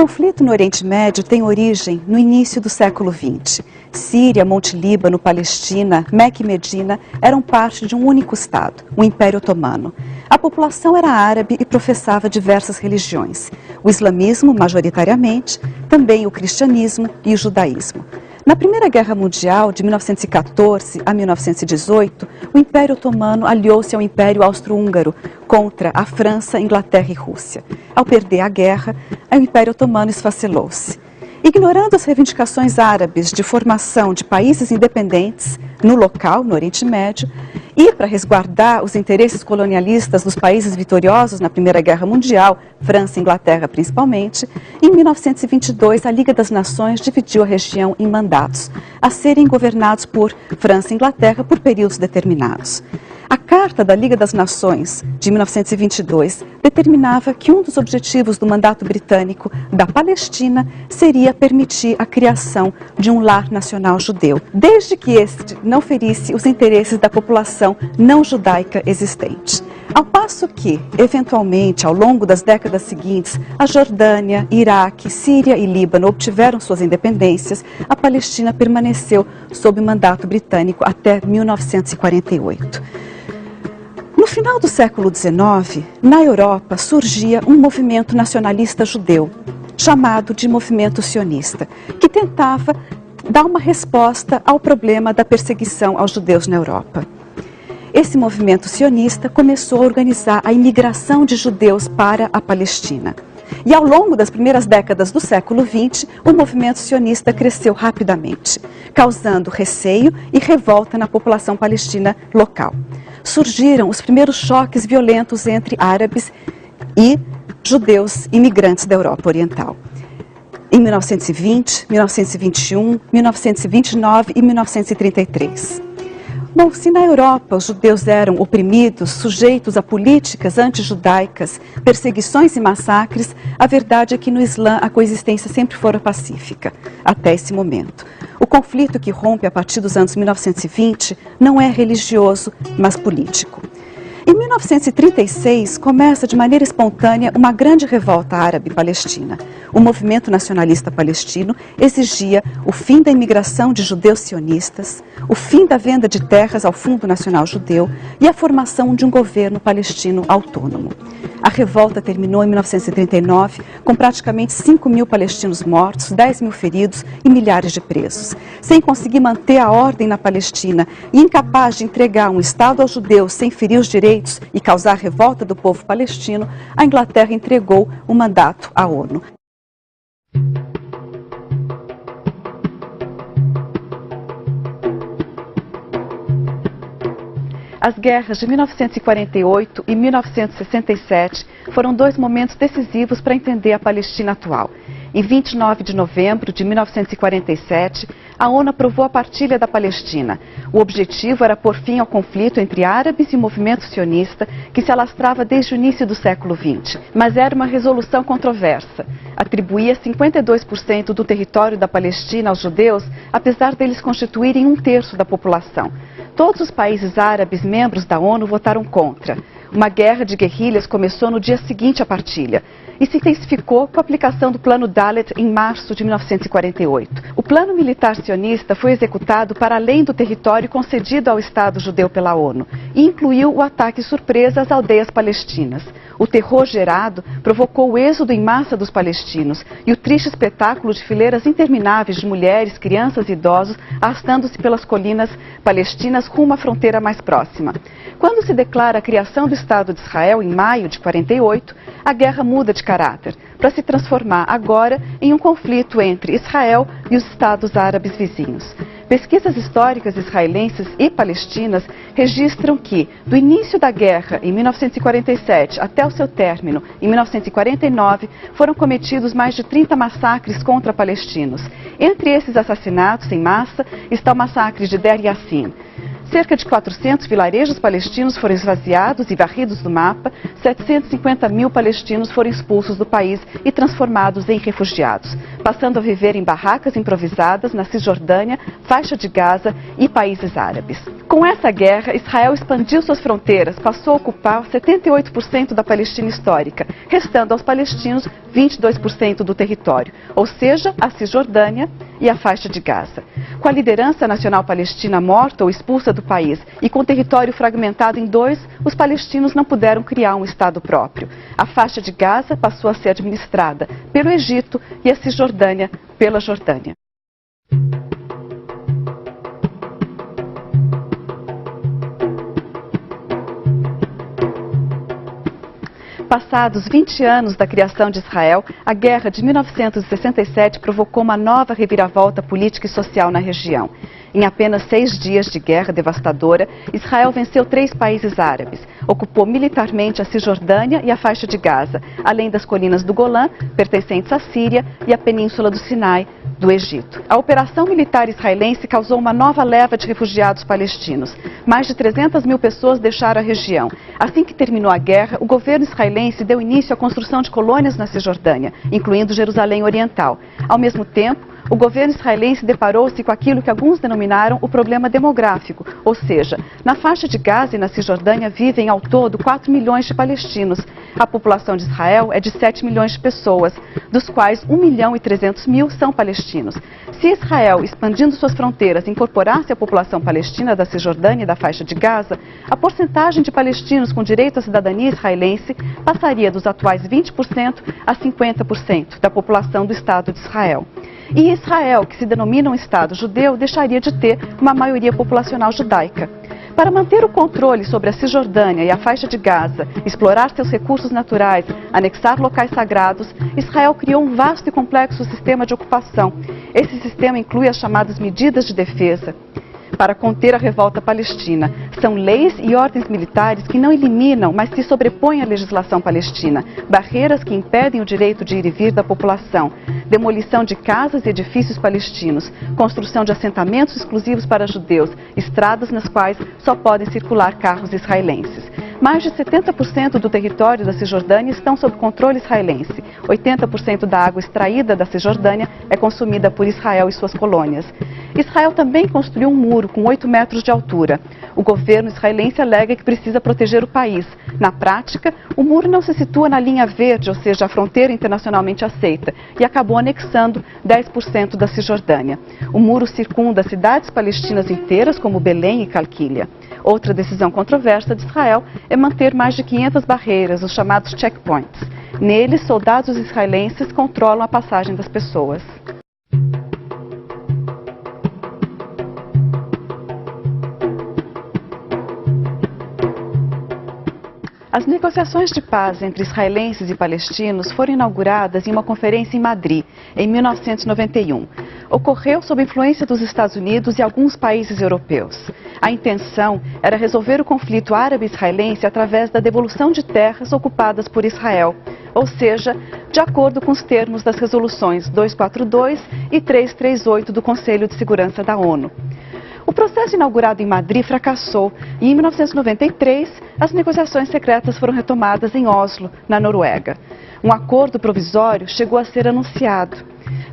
conflito no Oriente Médio tem origem no início do século XX. Síria, Monte Líbano, Palestina, Meca e Medina eram parte de um único Estado, o Império Otomano. A população era árabe e professava diversas religiões. O islamismo, majoritariamente, também o cristianismo e o judaísmo. Na Primeira Guerra Mundial, de 1914 a 1918, o Império Otomano aliou-se ao Império Austro-Húngaro contra a França, Inglaterra e Rússia. Ao perder a guerra, o Império Otomano esfacelou-se. Ignorando as reivindicações árabes de formação de países independentes no local, no Oriente Médio, e para resguardar os interesses colonialistas dos países vitoriosos na Primeira Guerra Mundial, França e Inglaterra principalmente, em 1922 a Liga das Nações dividiu a região em mandatos, a serem governados por França e Inglaterra por períodos determinados. A Carta da Liga das Nações, de 1922, determinava que um dos objetivos do mandato britânico da Palestina seria permitir a criação de um lar nacional judeu, desde que este não ferisse os interesses da população não judaica existente. Ao passo que, eventualmente, ao longo das décadas seguintes, a Jordânia, Iraque, Síria e Líbano obtiveram suas independências, a Palestina permaneceu sob mandato britânico até 1948. No final do século XIX, na Europa surgia um movimento nacionalista judeu, chamado de movimento sionista, que tentava dar uma resposta ao problema da perseguição aos judeus na Europa. Esse movimento sionista começou a organizar a imigração de judeus para a Palestina. E ao longo das primeiras décadas do século XX, o movimento sionista cresceu rapidamente, causando receio e revolta na população palestina local. Surgiram os primeiros choques violentos entre árabes e judeus imigrantes da Europa Oriental. Em 1920, 1921, 1929 e 1933. Bom, se na Europa os judeus eram oprimidos, sujeitos a políticas antijudaicas, perseguições e massacres, a verdade é que no Islã a coexistência sempre fora pacífica, até esse momento. O conflito que rompe a partir dos anos 1920 não é religioso, mas político. Em 1936, começa de maneira espontânea uma grande revolta árabe-palestina. O movimento nacionalista palestino exigia o fim da imigração de judeus sionistas, o fim da venda de terras ao Fundo Nacional Judeu e a formação de um governo palestino autônomo. A revolta terminou em 1939 com praticamente 5.000 palestinos mortos, 10.000 feridos e milhares de presos. Sem conseguir manter a ordem na Palestina e incapaz de entregar um Estado aos judeus sem ferir os direitos e causar a revolta do povo palestino, a Inglaterra entregou o mandato à ONU. As guerras de 1948 e 1967 foram dois momentos decisivos para entender a Palestina atual. Em 29 de novembro de 1947, a ONU aprovou a partilha da Palestina. O objetivo era pôr fim ao conflito entre árabes e o movimento sionista, que se alastrava desde o início do século XX. Mas era uma resolução controversa. Atribuía 52% do território da Palestina aos judeus, apesar deles constituírem 1/3 da população. Todos os países árabes membros da ONU votaram contra. Uma guerra de guerrilhas começou no dia seguinte à partilha e se intensificou com a aplicação do Plano Dalet em março de 1948. O plano militar sionista foi executado para além do território concedido ao Estado judeu pela ONU e incluiu o ataque surpresa às aldeias palestinas. O terror gerado provocou o êxodo em massa dos palestinos e o triste espetáculo de fileiras intermináveis de mulheres, crianças e idosos arrastando-se pelas colinas palestinas rumo à fronteira mais próxima. Quando se declara a criação do Estado de Israel em maio de 48, a guerra muda de caráter, para se transformar agora em um conflito entre Israel e os Estados árabes vizinhos. Pesquisas históricas israelenses e palestinas registram que, do início da guerra, em 1947, até o seu término, em 1949, foram cometidos mais de 30 massacres contra palestinos. Entre esses assassinatos em massa está o massacre de Deir Yassin. Cerca de 400 vilarejos palestinos foram esvaziados e varridos do mapa, 750 mil palestinos foram expulsos do país e transformados em refugiados, passando a viver em barracas improvisadas na Cisjordânia, faixa de Gaza e países árabes. Com essa guerra, Israel expandiu suas fronteiras, passou a ocupar 78% da Palestina histórica, restando aos palestinos 22% do território, ou seja, a Cisjordânia e a faixa de Gaza. Com a liderança nacional palestina morta ou expulsa do país e com o território fragmentado em dois, os palestinos não puderam criar um Estado próprio. A faixa de Gaza passou a ser administrada pelo Egito e a Cisjordânia pela Jordânia. Passados 20 anos da criação de Israel, a guerra de 1967 provocou uma nova reviravolta política e social na região. Em apenas 6 dias de guerra devastadora, Israel venceu 3 países árabes, ocupou militarmente a Cisjordânia e a faixa de Gaza, além das colinas do Golã, pertencentes à Síria, e a península do Sinai, do Egito. A operação militar israelense causou uma nova leva de refugiados palestinos. Mais de 300 mil pessoas deixaram a região. Assim que terminou a guerra, o governo israelense deu início à construção de colônias na Cisjordânia, incluindo Jerusalém Oriental. Ao mesmo tempo, o governo israelense deparou-se com aquilo que alguns denominaram o problema demográfico, ou seja, na faixa de Gaza e na Cisjordânia vivem ao todo 4 milhões de palestinos. A população de Israel é de 7 milhões de pessoas, dos quais 1.300.000 são palestinos. Se Israel, expandindo suas fronteiras, incorporasse a população palestina da Cisjordânia e da faixa de Gaza, a porcentagem de palestinos com direito à cidadania israelense passaria dos atuais 20% a 50% da população do Estado de Israel. E Israel, que se denomina um Estado judeu, deixaria de ter uma maioria populacional judaica. Para manter o controle sobre a Cisjordânia e a faixa de Gaza, explorar seus recursos naturais, anexar locais sagrados, Israel criou um vasto e complexo sistema de ocupação. Esse sistema inclui as chamadas medidas de defesa para conter a revolta palestina. São leis e ordens militares que não eliminam, mas se sobrepõem à legislação palestina. Barreiras que impedem o direito de ir e vir da população. Demolição de casas e edifícios palestinos. Construção de assentamentos exclusivos para judeus. Estradas nas quais só podem circular carros israelenses. Mais de 70% do território da Cisjordânia estão sob controle israelense. 80% da água extraída da Cisjordânia é consumida por Israel e suas colônias. Israel também construiu um muro com 8 metros de altura. O governo israelense alega que precisa proteger o país. Na prática, o muro não se situa na linha verde, ou seja, a fronteira internacionalmente aceita, e acabou anexando 10% da Cisjordânia. O muro circunda cidades palestinas inteiras, como Belém e Calquília. Outra decisão controversa de Israel é manter mais de 500 barreiras, os chamados checkpoints. Neles, soldados israelenses controlam a passagem das pessoas. As negociações de paz entre israelenses e palestinos foram inauguradas em uma conferência em Madrid, em 1991. Ocorreu sob influência dos Estados Unidos e alguns países europeus. A intenção era resolver o conflito árabe-israelense através da devolução de terras ocupadas por Israel, ou seja, de acordo com os termos das resoluções 242 e 338 do Conselho de Segurança da ONU. O processo inaugurado em Madrid fracassou e, em 1993, as negociações secretas foram retomadas em Oslo, na Noruega. Um acordo provisório chegou a ser anunciado.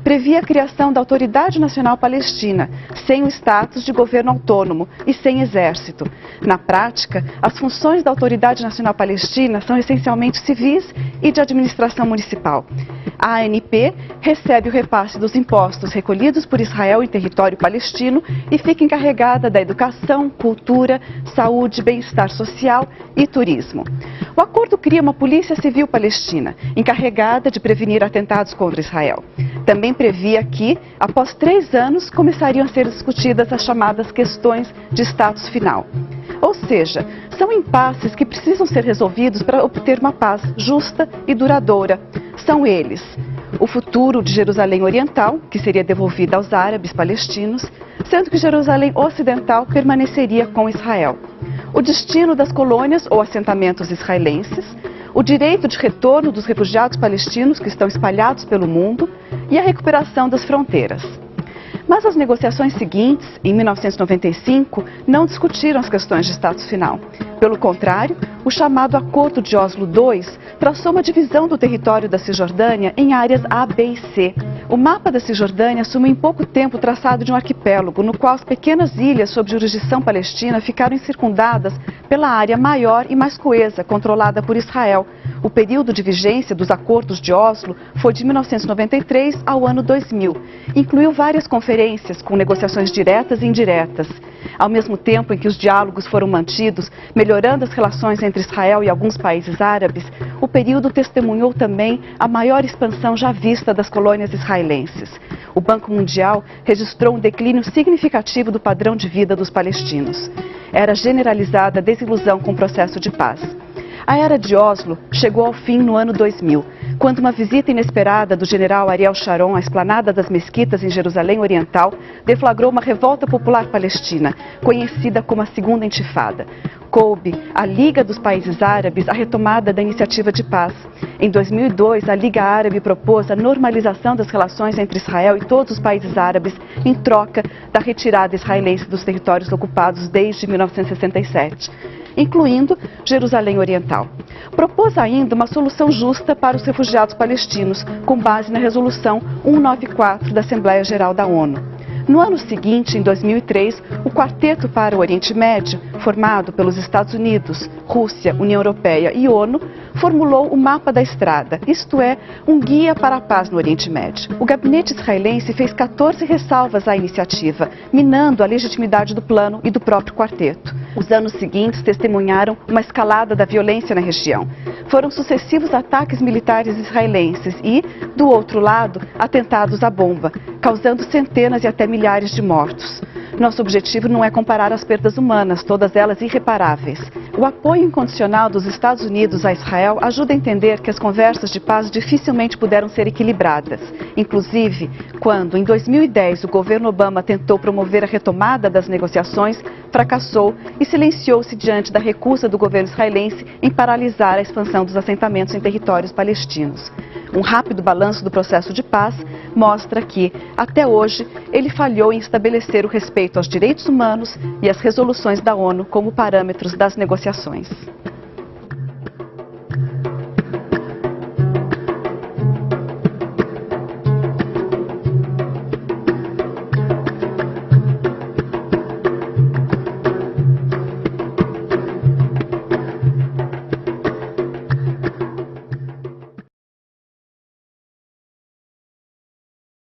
Previa a criação da Autoridade Nacional Palestina, sem o status de governo autônomo e sem exército. Na prática, as funções da Autoridade Nacional Palestina são essencialmente civis e de administração municipal. A ANP recebe o repasse dos impostos recolhidos por Israel em território palestino e fica encarregada da educação, cultura, saúde, bem-estar social e turismo. O acordo cria uma polícia civil palestina, encarregada de prevenir atentados contra Israel. Também previa que, após 3 anos, começariam a ser discutidas as chamadas questões de status final. Ou seja, são impasses que precisam ser resolvidos para obter uma paz justa e duradoura. São eles: o futuro de Jerusalém Oriental, que seria devolvida aos árabes palestinos, sendo que Jerusalém Ocidental permaneceria com Israel. O destino das colônias ou assentamentos israelenses, o direito de retorno dos refugiados palestinos que estão espalhados pelo mundo e a recuperação das fronteiras. Mas as negociações seguintes, em 1995, não discutiram as questões de status final. Pelo contrário, o chamado Acordo de Oslo II traçou uma divisão do território da Cisjordânia em áreas A, B e C. O mapa da Cisjordânia assumiu em pouco tempo o traçado de um arquipélago, no qual as pequenas ilhas sob jurisdição palestina ficaram circundadas pela área maior e mais coesa, controlada por Israel. O período de vigência dos acordos de Oslo foi de 1993 ao ano 2000. Incluiu várias conferências com negociações diretas e indiretas. Ao mesmo tempo em que os diálogos foram mantidos, melhorando as relações entre Israel e alguns países árabes, o período testemunhou também a maior expansão já vista das colônias israelenses. O Banco Mundial registrou um declínio significativo do padrão de vida dos palestinos. Era generalizada a desilusão com o processo de paz. A era de Oslo chegou ao fim no ano 2000, quando uma visita inesperada do general Ariel Sharon à esplanada das mesquitas em Jerusalém Oriental deflagrou uma revolta popular palestina, conhecida como a Segunda Intifada. Coube à Liga dos Países Árabes a retomada da iniciativa de paz. Em 2002, a Liga Árabe propôs a normalização das relações entre Israel e todos os países árabes em troca da retirada israelense dos territórios ocupados desde 1967. Incluindo Jerusalém Oriental. Propôs ainda uma solução justa para os refugiados palestinos, com base na Resolução 194 da Assembleia Geral da ONU. No ano seguinte, em 2003, o Quarteto para o Oriente Médio, formado pelos Estados Unidos, Rússia, União Europeia e ONU, formulou o Mapa da Estrada, isto é, um guia para a paz no Oriente Médio. O gabinete israelense fez 14 ressalvas à iniciativa, minando a legitimidade do plano e do próprio quarteto. Os anos seguintes testemunharam uma escalada da violência na região. Foram sucessivos ataques militares israelenses e, do outro lado, atentados à bomba, causando centenas e até milhares de mortos. Nosso objetivo não é comparar as perdas humanas, todas elas irreparáveis. O apoio incondicional dos Estados Unidos a Israel ajuda a entender que as conversas de paz dificilmente puderam ser equilibradas. Inclusive, quando, em 2010, o governo Obama tentou promover a retomada das negociações, fracassou e silenciou-se diante da recusa do governo israelense em paralisar a expansão dos assentamentos em territórios palestinos. Um rápido balanço do processo de paz mostra que, até hoje, ele falhou em estabelecer o respeito aos direitos humanos e às resoluções da ONU como parâmetros das negociações.